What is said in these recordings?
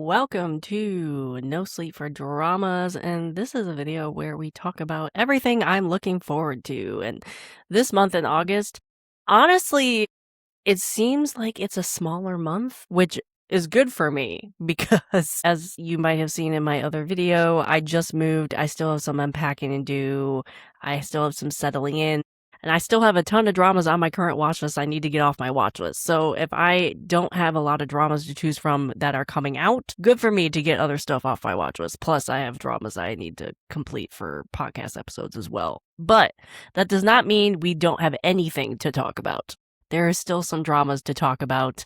Welcome to No Sleep for Dramas, and this is a video where we talk about everything I'm looking forward to. And this month in August, honestly, it seems like it's a smaller month, which is good for me because, as you might have seen in my other video, I just moved. I still have some unpacking to do. I still have some settling in. And I still have a ton of dramas on my current watch list I need to get off my watch list. So if I don't have a lot of dramas to choose from that are coming out, good for me to get other stuff off my watch list. Plus, I have dramas I need to complete for podcast episodes as well. But that does not mean we don't have anything to talk about. There is still some dramas to talk about,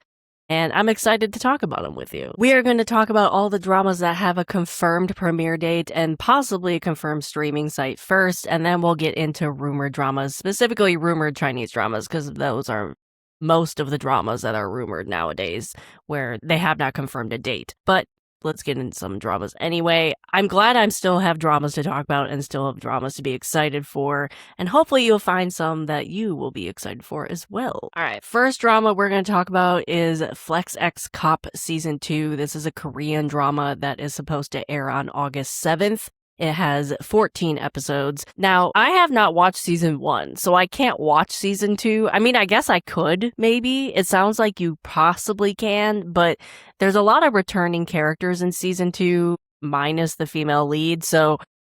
and I'm excited to talk about them with you. We are going to talk about all the dramas that have a confirmed premiere date and possibly a confirmed streaming site first, and then we'll get into rumored dramas, specifically rumored Chinese dramas, because those are most of the dramas that are rumored nowadays, where they have not confirmed a date. But let's get into some dramas anyway. I'm glad I still have dramas to talk about and still have dramas to be excited for, and hopefully you'll find some that you will be excited for as well. Alright, first drama we're going to talk about is Flex X Cop Season 2. This is a Korean drama that is supposed to air on August 7th. It has 14 episodes. Now, I have not watched season 1, so I can't watch season 2. I mean, I guess I could, maybe. It sounds like you possibly can, but there's a lot of returning characters in season 2, minus the female lead, so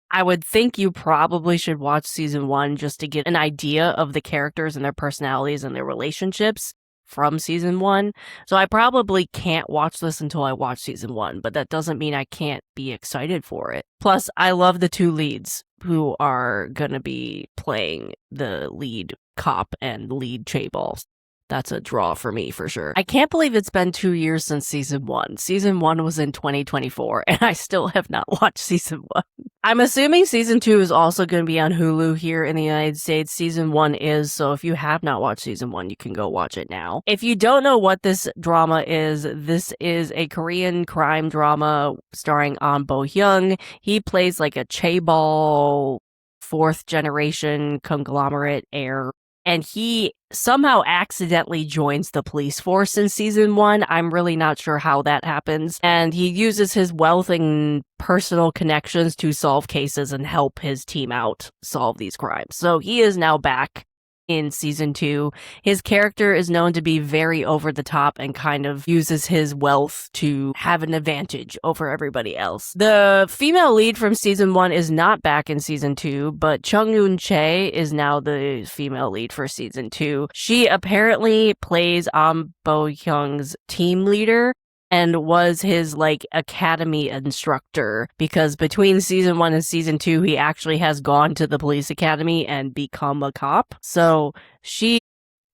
I would think you probably should watch season 1 just to get an idea of the characters and their personalities and their relationships from season 1. So I probably can't watch this until I watch season 1, but that doesn't mean I can't be excited for it. Plus, I love the two leads who are gonna be playing the lead cop and lead chaebol. That's a draw for me for sure. I can't believe it's been 2 years since season 1. Season 1 was in 2024, and I still have not watched season 1. I'm assuming season 2 is also going to be on Hulu here in the United States. Season 1 is, so if you have not watched season 1, you can go watch it now. If you don't know what this drama is, this is a Korean crime drama starring Ahn Bo-hyung. He plays like a chaebol, fourth generation conglomerate heir. And he somehow accidentally joins the police force in season 1. I'm really not sure how that happens. And he uses his wealth and personal connections to solve cases and help his team out solve these crimes. So he is now back in season 2. His character is known to be very over the top and kind of uses his wealth to have an advantage over everybody else. The female lead from season 1 is not back in season 2, but Chung Eun-chae is now the female lead for season 2. She apparently plays Ahn Bo-hyung's team leader and was his, academy instructor, because between season 1 and season 2, he actually has gone to the police academy and become a cop. So she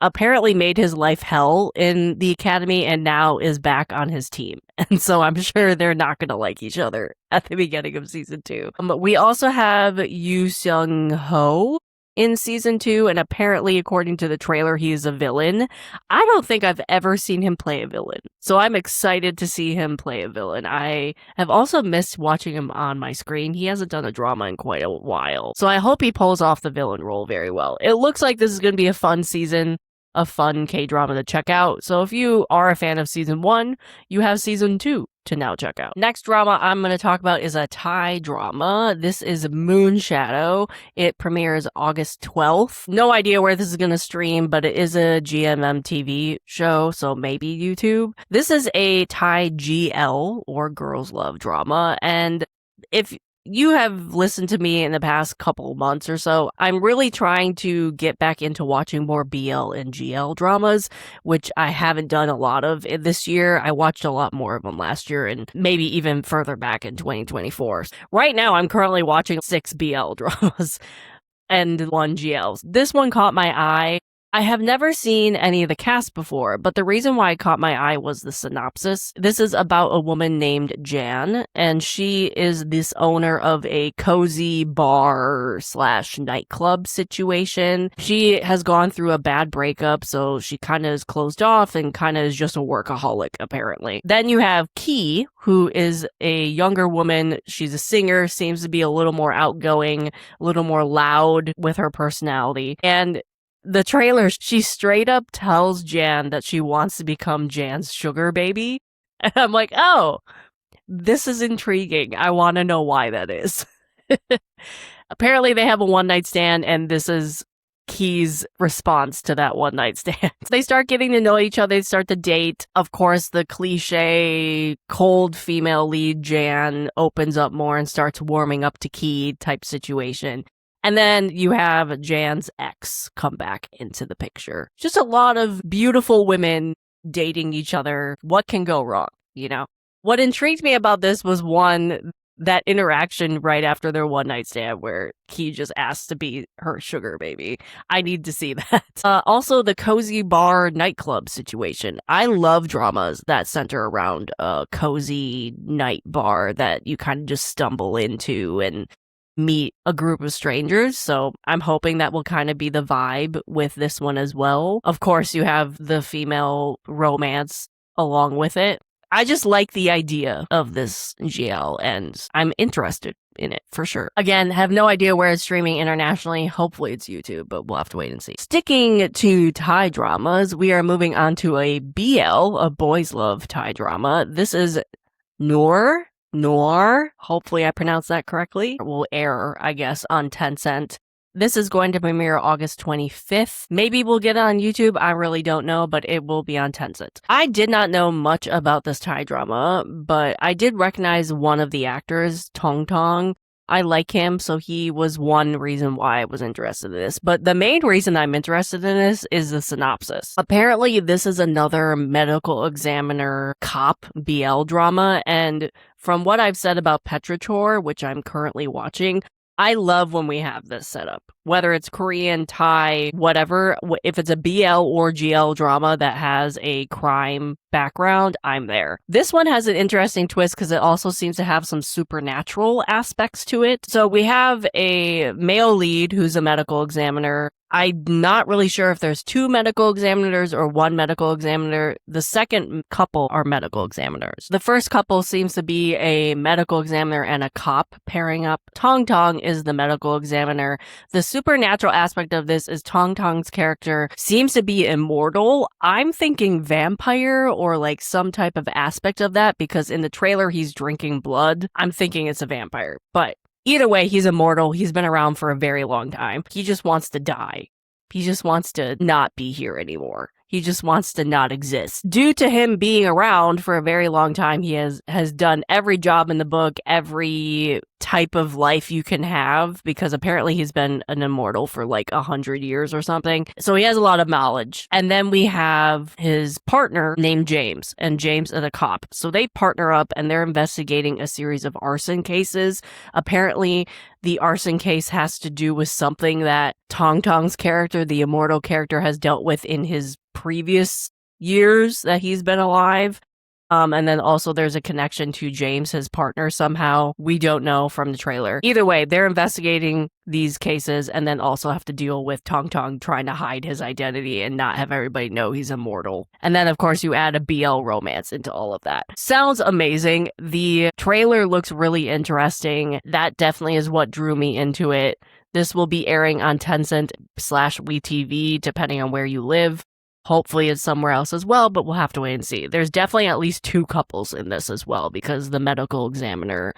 apparently made his life hell in the academy and now is back on his team. And so I'm sure they're not going to like each other at the beginning of season 2. We also have Yoo Seung-ho in season 2, and apparently, according to the trailer, he is a villain. I don't think I've ever seen him play a villain, so I'm excited to see him play a villain. I have also missed watching him on my screen. He hasn't done a drama in quite a while, so I hope he pulls off the villain role very well. It looks like this is going to be a fun season, a fun K-drama to check out, so if you are a fan of season 1, you have season 2 to now check out. Next drama I'm going to talk about is a Thai drama. This is Moonshadow. It premieres August 12th. No idea where this is going to stream, but it is a GMM TV show, so maybe YouTube. This is a Thai GL, or Girls Love drama, and if you have listened to me in the past couple months or so, I'm really trying to get back into watching more BL and GL dramas, which I haven't done a lot of this year. I watched a lot more of them last year and maybe even further back in 2024. Right now, I'm currently watching 6 BL dramas and 1 GL. This one caught my eye. I have never seen any of the cast before, but the reason why it caught my eye was the synopsis. This is about a woman named Jan, and she is this owner of a cozy bar/nightclub situation. She has gone through a bad breakup, so she kind of is closed off and kind of is just a workaholic, apparently. Then you have Ki, who is a younger woman. She's a singer, seems to be a little more outgoing, a little more loud with her personality, and the trailer, she straight up tells Jan that she wants to become Jan's sugar baby. And I'm like, oh, This is intriguing. I want to know why that is. Apparently they have a one-night stand, and this is Q's response to that one-night stand. They start getting to know each other, they start to date. Of course, the cliche cold female lead Jan opens up more and starts warming up to Qi type situation. And then you have Jan's ex come back into the picture. Just a lot of beautiful women dating each other. What can go wrong, you know? What intrigued me about this was one, that interaction right after their one-night stand where Qi just asks to be her sugar baby. I need to see that. Also, the cozy bar nightclub situation. I love dramas that center around a cozy night bar that you kind of just stumble into and meet a group of strangers. So I'm hoping that will kind of be the vibe with this one as well. Of course, you have the female romance along with it. I just like the idea of this Xiao, and I'm interested in it for sure. Again, have no idea where it's streaming internationally. Hopefully it's YouTube, but we'll have to wait and see. Sticking to Thai dramas, we are moving on to a BL, a boys love Thai drama. This is Nour. Hopefully I pronounced that correctly. It will air, I guess, on Tencent. This is going to premiere August 25th. Maybe we'll get it on YouTube. I really don't know, but it will be on Tencent. I did not know much about this Thai drama, but I did recognize one of the actors, Tong Tong. I like him, so he was one reason why I was interested in this. But the main reason I'm interested in this is the synopsis. Apparently, this is another medical examiner cop BL drama, and from what I've said about Petrichor, which I'm currently watching, I love when we have this setup. Whether it's Korean, Thai, whatever, if it's a BL or GL drama that has a crime background, I'm there. This one has an interesting twist because it also seems to have some supernatural aspects to it. So we have a male lead who's a medical examiner. I'm not really sure if there's two medical examiners or one medical examiner. The second couple are medical examiners. The first couple seems to be a medical examiner and a cop pairing up. Tong Tong is the medical examiner. The supernatural aspect of this is Tong Tong's character seems to be immortal. I'm thinking vampire or like some type of aspect of that because in the trailer he's drinking blood. I'm thinking it's a vampire, but either way, he's immortal. He's been around for a very long time. He just wants to die. He just wants to not be here anymore. He just wants to not exist. Due to him being around for a very long time, he has done every job in the book, every type of life you can have, because apparently he's been an immortal for like 100 years or something. So he has a lot of knowledge. And then we have his partner named James, and James is a cop. So they partner up and they're investigating a series of arson cases. Apparently, the arson case has to do with something that Tong Tong's character, the immortal character, has dealt with in his previous years that he's been alive. And then also there's a connection to James, his partner, somehow. We don't know from the trailer. Either way, they're investigating these cases and then also have to deal with Tong Tong trying to hide his identity and not have everybody know he's immortal. And then, of course, you add a BL romance into all of that. Sounds amazing. The trailer looks really interesting. That definitely is what drew me into it. This will be airing on Tencent/WeTV, depending on where you live. Hopefully it's somewhere else as well, but we'll have to wait and see. There's definitely at least two couples in this as well, because the medical examiner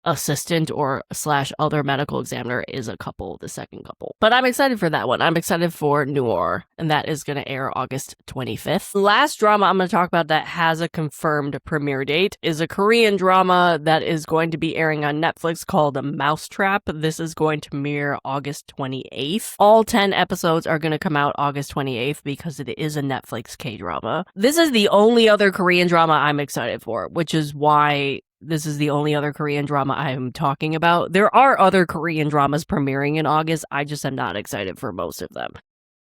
assistant or / other medical examiner is a couple, the second couple. But I'm excited for that one. I'm excited for Nour, and that is going to air August 25th. Last drama I'm going to talk about that has a confirmed premiere date is a Korean drama that is going to be airing on Netflix called Mousetrap. This is going to premiere August 28th. All 10 episodes are going to come out August 28th because it is a Netflix K-drama. This is the only other Korean drama I'm excited for, which is why this is the only other Korean drama I'm talking about. There are other Korean dramas premiering in August. I just am not excited for most of them.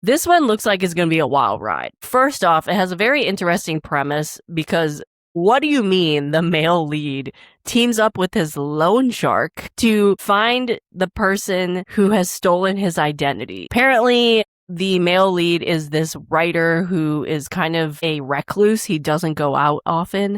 This one looks like it's going to be a wild ride. First off, it has a very interesting premise because what do you mean the male lead teams up with his loan shark to find the person who has stolen his identity? Apparently, the male lead is this writer who is kind of a recluse. He doesn't go out often.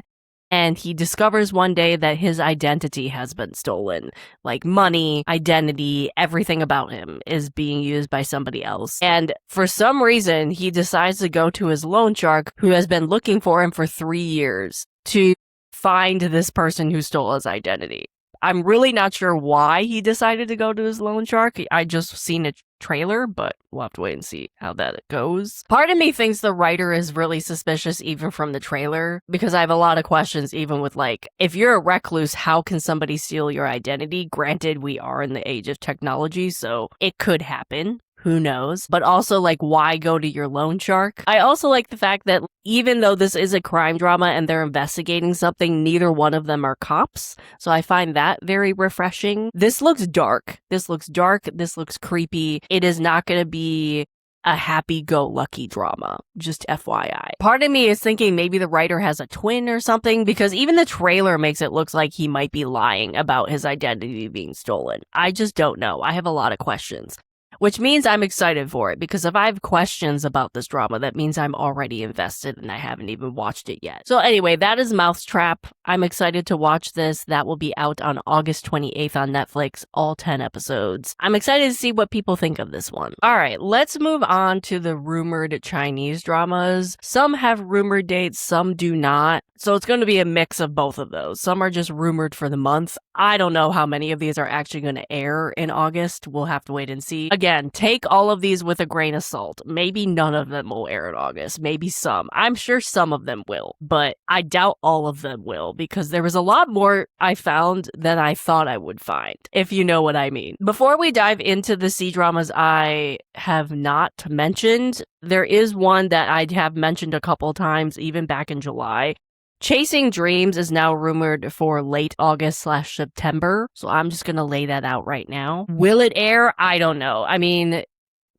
And he discovers one day that his identity has been stolen. Like money, identity, everything about him is being used by somebody else. And for some reason, he decides to go to his loan shark, who has been looking for him for 3 years, to find this person who stole his identity. I'm really not sure why he decided to go to his loan shark. I just seen a trailer, but we'll have to wait and see how that goes. Part of me thinks the writer is really suspicious even from the trailer, because I have a lot of questions even with like, if you're a recluse, how can somebody steal your identity? Granted, we are in the age of technology, so it could happen. Who knows? But also, like, why go to your loan shark? I also like the fact that even though this is a crime drama and they're investigating something, neither one of them are cops. So I find that very refreshing. This looks dark. This looks dark. This looks creepy. It is not going to be a happy-go-lucky drama, just FYI. Part of me is thinking maybe the writer has a twin or something, because even the trailer makes it look like he might be lying about his identity being stolen. I just don't know. I have a lot of questions. Which means I'm excited for it, because if I have questions about this drama, that means I'm already invested and I haven't even watched it yet. So anyway, that is Mousetrap. I'm excited to watch this. That will be out on August 28th on Netflix, all 10 episodes. I'm excited to see what people think of this one. All right, let's move on to the rumored Chinese dramas. Some have rumored dates, some do not. So it's going to be a mix of both of those. Some are just rumored for the month. I don't know how many of these are actually going to air in August. We'll have to wait and see. Again, take all of these with a grain of salt. Maybe none of them will air in August. Maybe some. I'm sure some of them will, but I doubt all of them will, because there was a lot more I found than I thought I would find, if you know what I mean. Before we dive into the Cdramas I have not mentioned, there is one that I have mentioned a couple times, even back in July. Chasing Dreams is now rumored for late August/September, so I'm just gonna lay that out right now. Will it air? I don't know. I mean,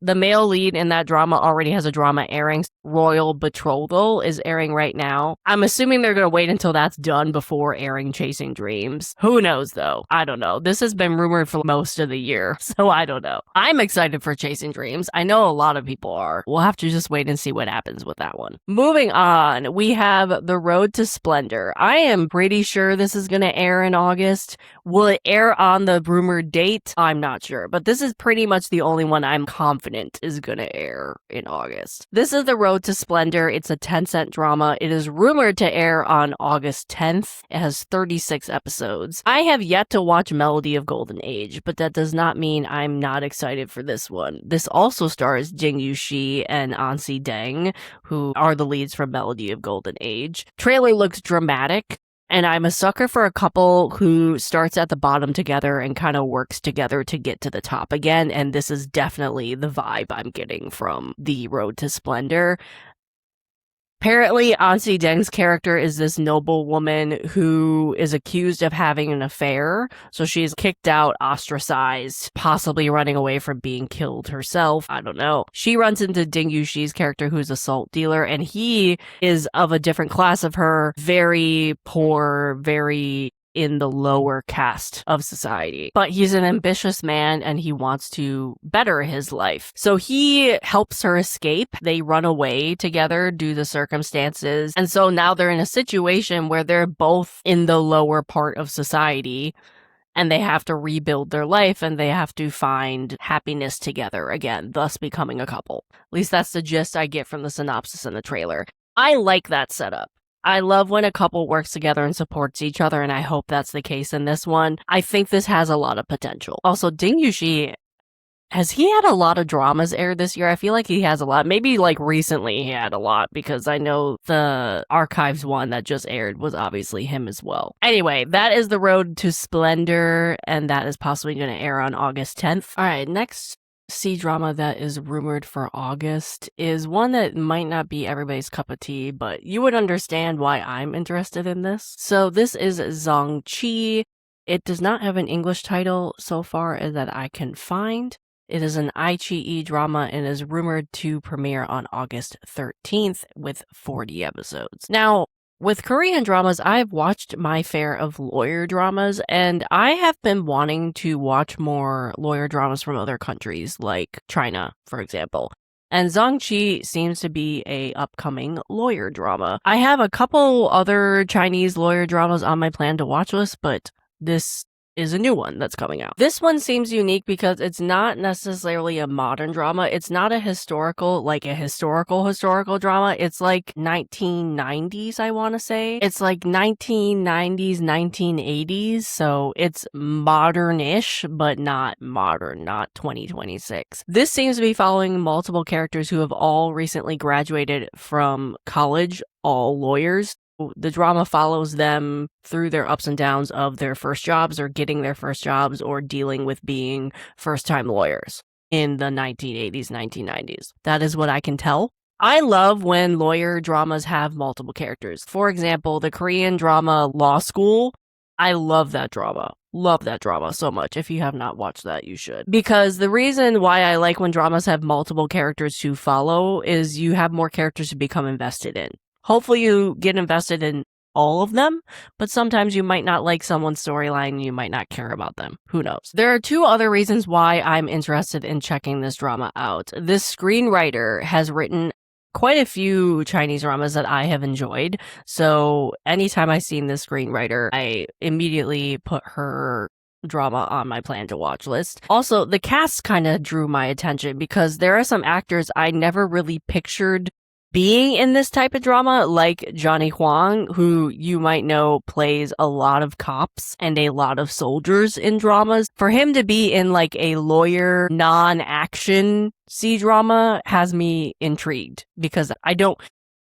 the male lead in that drama already has a drama airing. Royal Betrothal is airing right now. I'm assuming they're going to wait until that's done before airing Chasing Dreams. Who knows, though? I don't know. This has been rumored for most of the year, so I don't know. I'm excited for Chasing Dreams. I know a lot of people are. We'll have to just wait and see what happens with that one. Moving on, we have The Road to Splendor. I am pretty sure this is going to air in August. Will it air on the rumored date? I'm not sure, but this is pretty much the only one I'm confident is gonna air in August. This is The Road to Splendor. It's a Tencent drama. It is rumored to air on August 10th. It has 36 episodes. I have yet to watch Melody of Golden Age, but that does not mean I'm not excited for this one. This also stars Ding Yuxi and Ansi Deng, who are the leads from Melody of Golden Age. Trailer looks dramatic. And I'm a sucker for a couple who starts at the bottom together and kind of works together to get to the top again. And this is definitely the vibe I'm getting from The Road to Splendor. Apparently, Ansi Deng's character is this noble woman who is accused of having an affair. So she's kicked out, ostracized, possibly running away from being killed herself. I don't know. She runs into Ding Yuxi's character, who's a salt dealer, and he is of a different class of her, very poor, very in the lower caste of society. But he's an ambitious man and he wants to better his life. So he helps her escape. They run away together due to the circumstances. And so now they're in a situation where they're both in the lower part of society and they have to rebuild their life and they have to find happiness together again, thus becoming a couple. At least that's the gist I get from the synopsis and the trailer. I like that setup. I love when a couple works together and supports each other, and I hope that's the case in this one. I think this has a lot of potential. Also, Ding Yuxi, has he had a lot of dramas aired this year? I feel like he has a lot. Maybe like recently he had a lot, because I know the Archives one that just aired was obviously him as well. Anyway, that is The Road to Splendor, and that is possibly going to air on August 10th. All right, next C-drama that is rumored for August is one that might not be everybody's cup of tea, but you would understand why I'm interested in this. So this is Zhong Qi. It does not have an English title so far that I can find. It is an iQIYI drama and is rumored to premiere on August 13th with 40 episodes. Now, with Korean dramas, I've watched my fair of lawyer dramas, and I have been wanting to watch more lawyer dramas from other countries, like China, for example. And Zhong Qi seems to be a upcoming lawyer drama. I have a couple other Chinese lawyer dramas on my plan to watch list, but this is a new one that's coming out. This one seems unique because it's not necessarily a modern drama. It's not a historical, like a historical drama. It's like 1990s, I want to say. It's like 1990s, 1980s. So it's modern-ish, but not modern, not 2026. This seems to be following multiple characters who have all recently graduated from college, all lawyers. The drama follows them through their ups and downs of their first jobs or getting their first jobs or dealing with being first-time lawyers in the 1980s, 1990s. That is what I can tell. I love when lawyer dramas have multiple characters. For example, the Korean drama Law School. I love that drama. Love that drama so much. If you have not watched that, you should. Because the reason why I like when dramas have multiple characters to follow is you have more characters to become invested in. Hopefully you get invested in all of them, but sometimes you might not like someone's storyline and you might not care about them. Who knows? There are two other reasons why I'm interested in checking this drama out. This screenwriter has written quite a few Chinese dramas that I have enjoyed, so anytime I've seen this screenwriter, I immediately put her drama on my plan to watch list. Also, the cast kind of drew my attention because there are some actors I never really pictured being in this type of drama, like Johnny Huang, who you might know plays a lot of cops and a lot of soldiers in dramas. For him to be in like a lawyer, non-action C-drama has me intrigued because I don't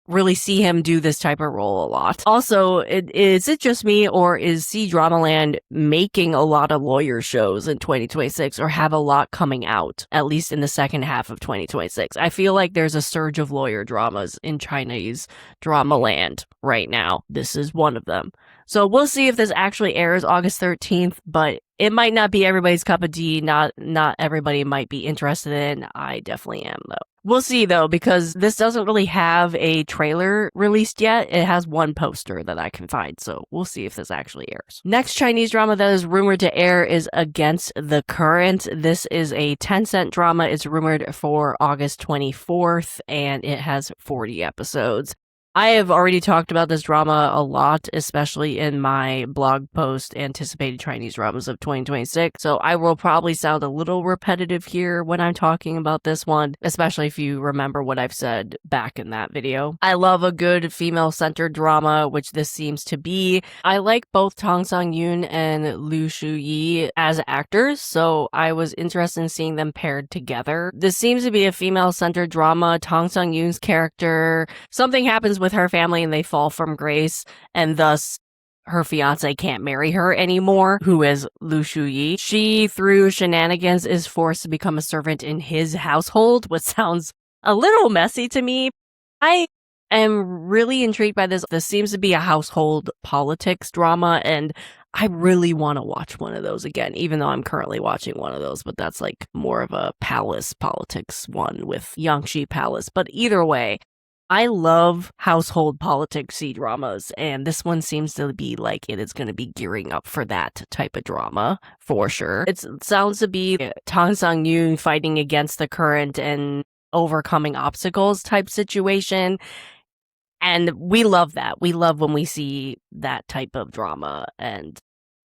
really see him do this type of role a lot. Also, is it just me or is C-Drama Land making a lot of lawyer shows in 2026 or have a lot coming out, at least in the second half of 2026? I feel like there's a surge of lawyer dramas in Chinese drama land right now. This is one of them. So we'll see if this actually airs August 13th, but it might not be everybody's cup of tea. Not everybody might be interested in. I definitely am, though. We'll see, though, because this doesn't really have a trailer released yet. It has one poster that I can find, so we'll see if this actually airs. Next Chinese drama that is rumored to air is Against the Current. This is a Tencent drama. It's rumored for August 24th, and it has 40 episodes. I have already talked about this drama a lot, especially in my blog post, Anticipated Chinese Dramas of 2026, so I will probably sound a little repetitive here when I'm talking about this one, especially if you remember what I've said back in that video. I love a good female-centered drama, which this seems to be. I like both Tang Sang-yoon and Liu Shu-yi as actors, so I was interested in seeing them paired together. This seems to be a female-centered drama. Tang Sang-yoon's character, something happens with her family and they fall from grace, and thus her fiance can't marry her anymore, who is Liu Shu-yi. She, through shenanigans, is forced to become a servant in his household, which sounds a little messy to me. I am really intrigued by this. This seems to be a household politics drama, and I really want to watch one of those again, even though I'm currently watching one of those, but that's like more of a palace politics one with Yangshi Palace. But either way, I love household politics C-dramas, and this one seems to be like it is going to be gearing up for that type of drama, for sure. It sounds to be Tang Sang-yoon fighting against the current and overcoming obstacles type situation, and we love that. We love when we see that type of drama, and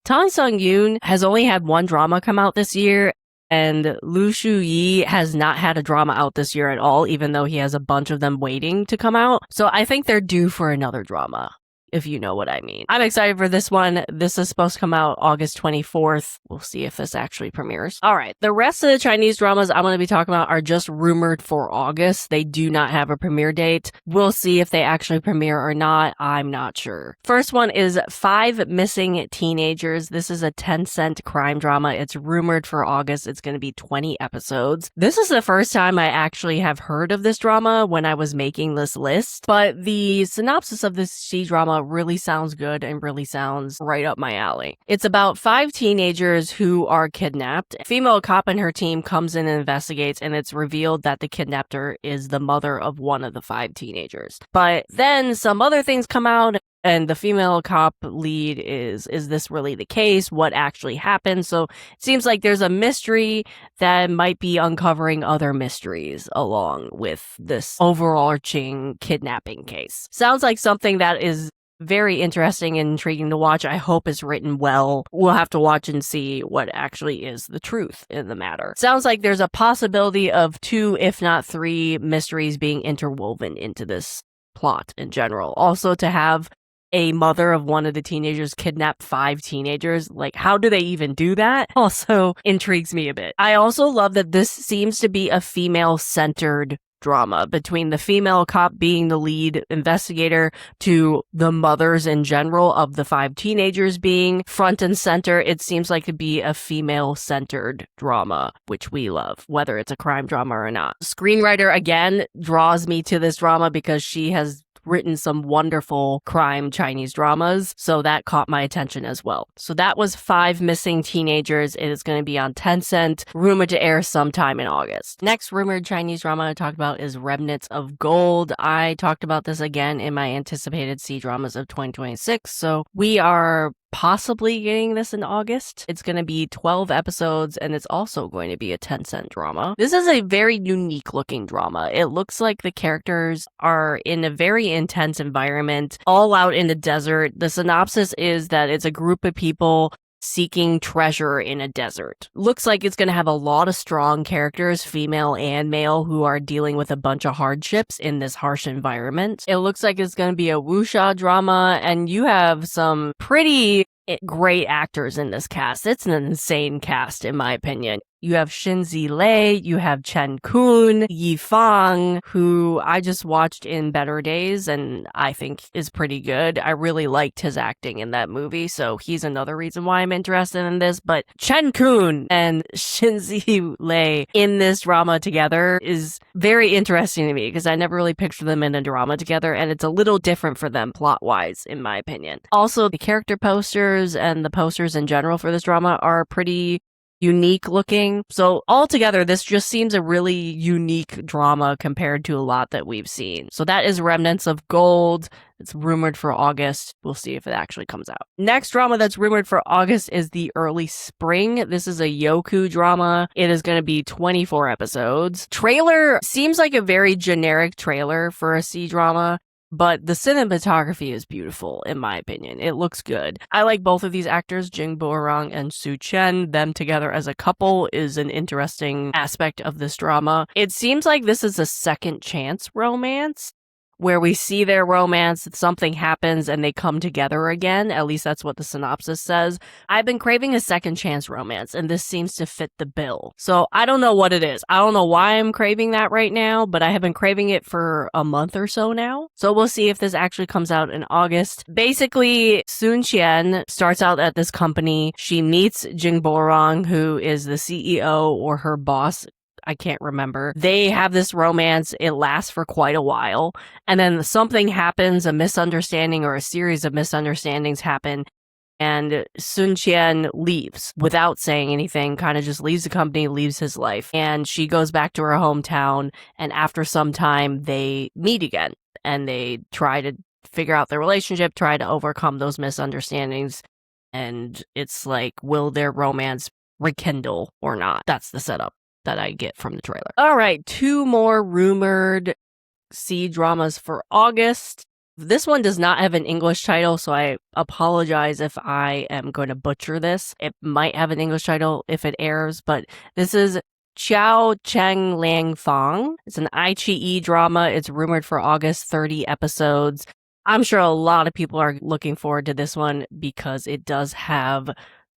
Tang Sang-yoon has only had one drama come out this year, and Liu Shu-yi has not had a drama out this year at all, even though he has a bunch of them waiting to come out. So I think they're due for another drama, if you know what I mean. I'm excited for this one. This is supposed to come out August 24th. We'll see if this actually premieres. All right, the rest of the Chinese dramas I'm going to be talking about are just rumored for August. They do not have a premiere date. We'll see if they actually premiere or not. I'm not sure. First one is 5 Missing Teenagers. This is a Tencent crime drama. It's rumored for August. It's going to be 20 episodes. This is the first time I actually have heard of this drama when I was making this list, but the synopsis of this C-drama really sounds good and really sounds right up my alley. It's about 5 teenagers who are kidnapped. A female cop and her team comes in and investigates, and it's revealed that the kidnapper is the mother of one of the 5 teenagers. But then some other things come out, and the female cop lead is this really the case? What actually happened? So it seems like there's a mystery that might be uncovering other mysteries along with this overarching kidnapping case. Sounds like something that is very interesting and intriguing to watch. I hope it's written well. We'll have to watch and see what actually is the truth in the matter. Sounds like there's a possibility of 2, if not 3, mysteries being interwoven into this plot in general. Also, to have a mother of one of the teenagers kidnap 5 teenagers, like, how do they even do that? Also intrigues me a bit. I also love that this seems to be a female-centered drama, between the female cop being the lead investigator to the mothers in general of the 5 teenagers being front and center. It seems like to be a female-centered drama, which we love, whether it's a crime drama or not. Screenwriter, again, draws me to this drama because she has written some wonderful crime Chinese dramas, so that caught my attention as well. So that was 5 Missing Teenagers. It is going to be on Tencent, rumored to air sometime in August. Next rumored Chinese drama I talked about is Remnants of Gold. I talked about this again in my anticipated C-dramas of 2026, so we are possibly getting this in August. It's going to be 12 episodes, and it's also going to be a Tencent drama. This is a very unique looking drama. It looks like the characters are in a very intense environment, all out in the desert. The synopsis is that it's a group of people seeking treasure in a desert. Looks like it's going to have a lot of strong characters, female and male, who are dealing with a bunch of hardships in this harsh environment. It looks like it's going to be a wuxia drama, and you have some pretty great actors in this cast. It's an insane cast, in my opinion. You have Shinzi Lei, you have Chen Kun, Yi Fang, who I just watched in Better Days and I think is pretty good. I really liked his acting in that movie, so he's another reason why I'm interested in this. But Chen Kun and Shinzi Lei in this drama together is very interesting to me because I never really pictured them in a drama together, and it's a little different for them plot-wise, in my opinion. Also, the character posters and the posters in general for this drama are pretty unique looking. So altogether, this just seems a really unique drama compared to a lot that we've seen. So that is Remnants of Gold. It's rumored for August. We'll see if it actually comes out. Next drama that's rumored for August is The Early Spring. This is a Yoku drama. It is going to be 24 episodes. Trailer seems like a very generic trailer for a C-drama. But the cinematography is beautiful, in my opinion. It looks good. I like both of these actors, Jing Borong and Su Chen. Them together as a couple is an interesting aspect of this drama. It seems like this is a second chance romance, where we see their romance, something happens, and they come together again. At least that's what the synopsis says. I've been craving a second chance romance, and this seems to fit the bill. So I don't know what it is. I don't know why I'm craving that right now, but I have been craving it for a month or so now. So we'll see if this actually comes out in August. Basically, Sun Qian starts out at this company. She meets Jing Borong, who is the CEO or her boss. I can't remember. They have this romance. It lasts for quite a while. And then something happens, a misunderstanding or a series of misunderstandings happen. And Sun Qian leaves without saying anything, kind of just leaves the company, leaves his life. And she goes back to her hometown. And after some time, they meet again. And they try to figure out their relationship, try to overcome those misunderstandings. And it's like, will their romance rekindle or not? That's the setup that I get from the trailer. All right, 2 more rumored C-dramas for August. This one does not have an English title, so I apologize if I am going to butcher this. It might have an English title if it airs, but this is Xiao, Cheng, Liang, Fang. It's an iQIYI drama. It's rumored for August, 30 episodes. I'm sure a lot of people are looking forward to this one because it does have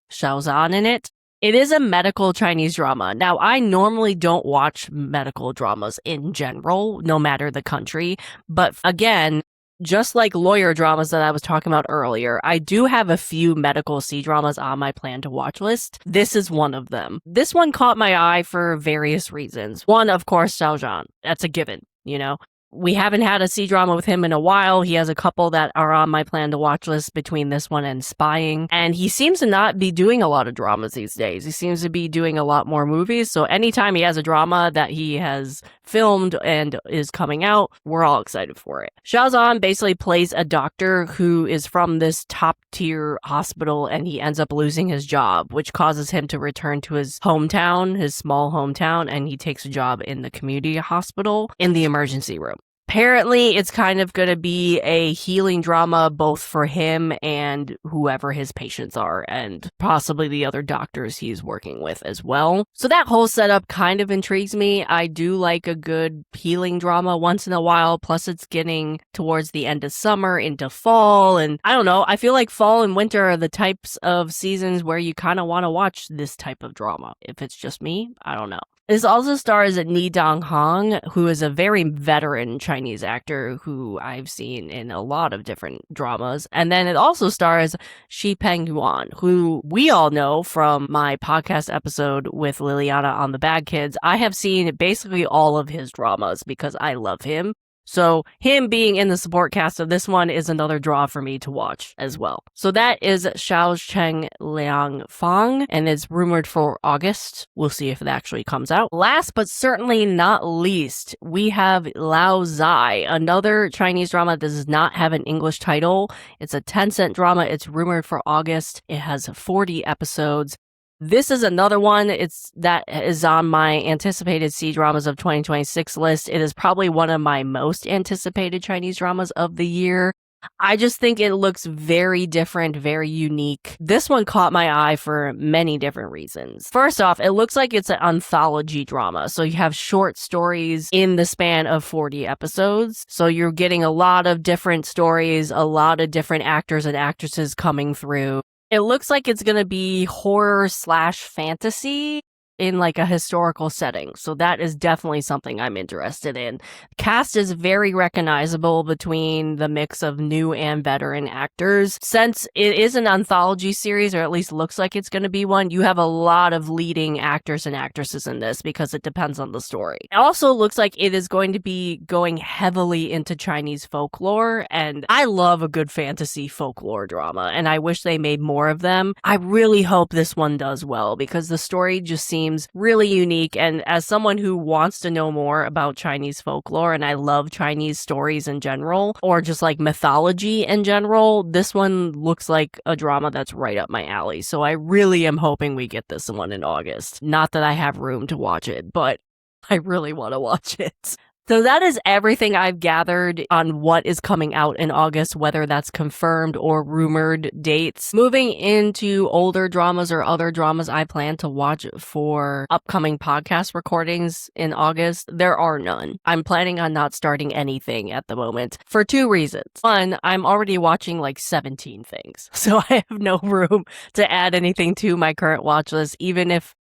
Xiao in it. It is a medical Chinese drama. Now, I normally don't watch medical dramas in general, no matter the country. But again, just like lawyer dramas that I was talking about earlier, I do have a few medical C-dramas on my plan to watch list. This is one of them. This one caught my eye for various reasons. One, of course, Xiao. That's a given, you know. We haven't had a C-drama with him in a while. He has a couple that are on my plan to watch list between this one and Spying. And he seems to not be doing a lot of dramas these days. He seems to be doing a lot more movies. So anytime he has a drama that he has filmed and is coming out, we're all excited for it. Xiao basically plays a doctor who is from this top-tier hospital, and he ends up losing his job, which causes him to return to his hometown, his small hometown, and he takes a job in the community hospital in the emergency room. Apparently, it's kind of going to be a healing drama both for him and whoever his patients are, and possibly the other doctors he's working with as well. So that whole setup kind of intrigues me. I do like a good healing drama once in a while, plus it's getting towards the end of summer into fall, and I don't know, I feel like fall and winter are the types of seasons where you kind of want to watch this type of drama. If it's just me, I don't know. This also stars Ni Dong-hong, who is a very veteran Chinese actor who I've seen in a lot of different dramas. And then it also stars Shi Peng-yuan, who we all know from my podcast episode with Liliana on the Bad Kids. I have seen basically all of his dramas because I love him. So him being in the support cast of this one is another draw for me to watch as well. So that is Xiao, Cheng, Liang, Fang, and it's rumored for August. We'll see if it actually comes out. Last but certainly not least, we have Lao Zhai, another Chinese drama that does not have an English title. It's a Tencent drama. It's rumored for August. It has 40 episodes. This is another one that is on my anticipated C-dramas of 2026 list. It is probably one of my most anticipated Chinese dramas of the year. I just think it looks very different, very unique. This one caught my eye for many different reasons. First off, it looks like it's an anthology drama. So you have short stories in the span of 40 episodes. So you're getting a lot of different stories, a lot of different actors and actresses coming through. It looks like it's going to be horror/fantasy in like a historical setting. So that is definitely something I'm interested in. Cast is very recognizable between the mix of new and veteran actors. Since it is an anthology series, or at least looks like it's going to be one, you have a lot of leading actors and actresses in this because it depends on the story. It also looks like it is going to be going heavily into Chinese folklore, and I love a good fantasy folklore drama, and I wish they made more of them. I really hope this one does well because the story just seems really unique, and as someone who wants to know more about Chinese folklore, and I love Chinese stories in general, or just like mythology in general, this one looks like a drama that's right up my alley. So I really am hoping we get this one in August. Not that I have room to watch it, but I really want to watch it. So that is everything I've gathered on what is coming out in August, whether that's confirmed or rumored dates. Moving into older dramas or other dramas I plan to watch for upcoming podcast recordings in August, there are none. I'm planning on not starting anything at the moment for two reasons. One, I'm already watching like 17 things, so I have no room to add anything to my current watch list, even if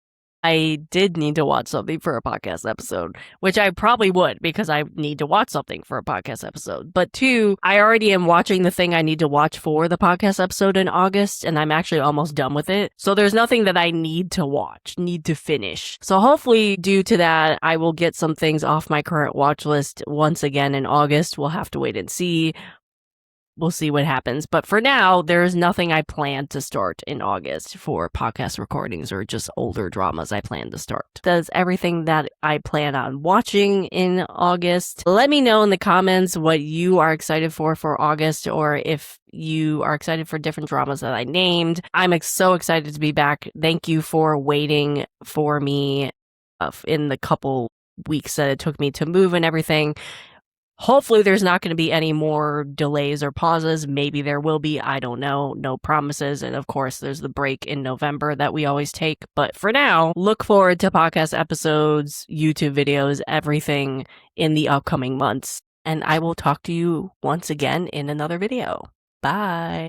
I did need to watch something for a podcast episode, which I probably would because I need to watch something for a podcast episode. But two, I already am watching the thing I need to watch for the podcast episode in August, and I'm actually almost done with it. So there's nothing that I need to watch, need to finish. So hopefully due to that, I will get some things off my current watch list once again in August. We'll have to wait and see. We'll see what happens. But for now, there's nothing I plan to start in August for podcast recordings or just older dramas I plan to start. That's everything that I plan on watching in August. Let me know in the comments what you are excited for August, or if you are excited for different dramas that I named. I'm so excited to be back. Thank you for waiting for me in the couple weeks that it took me to move and everything. Hopefully there's not going to be any more delays or pauses. Maybe there will be. I don't know. No promises. And of course, there's the break in November that we always take. But for now, look forward to podcast episodes, YouTube videos, everything in the upcoming months. And I will talk to you once again in another video. Bye.